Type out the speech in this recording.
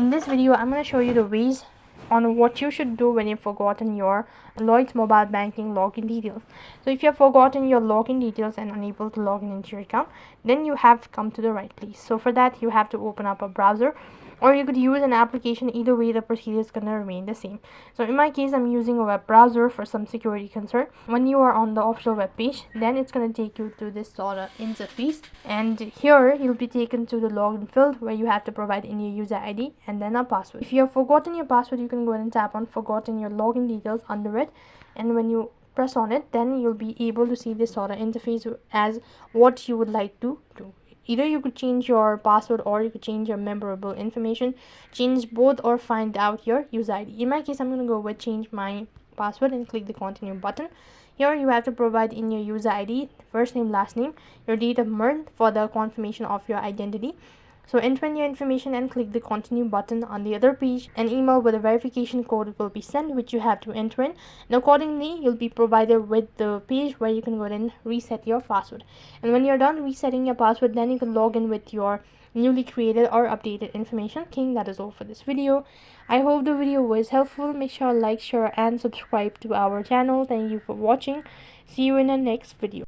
In this video, I'm going to show you the ways on what you should do when you've forgotten your Llyods mobile banking login details. So if you have forgotten your login details and unable to log in into your account, then you have come to the right place. So for that, you have to open up a browser, or you could use an application. Either way, the procedure is going to remain the same. So in my case, I'm using a web browser for some security concern. When you are on the official web page, then it's going to take you to this sort of interface, and here you'll be taken to the login field where you have to provide in your user ID and then a password. If you have forgotten your password, you can go ahead and tap on forgotten your login details under it, and when you press on it, then you'll be able to see this sort of interface as what you would like to do. Either you could change your password, or you could change your memorable information, change both, or find out your user ID. In my case, I'm going to go with change my password and click the continue button. Here you have to provide in your user ID, first name, last name, your date of birth for the confirmation of your identity. So enter in your information and click the continue button. On the other page, an email with a verification code will be sent, which you have to enter in, and accordingly you'll be provided with the page where you can go ahead and reset your password. And when you're done resetting your password, then you can log in with your newly created or updated information. That is all for this video. I hope the video was helpful. Make sure to like, share and subscribe to our channel. Thank you for watching. See you in the next video.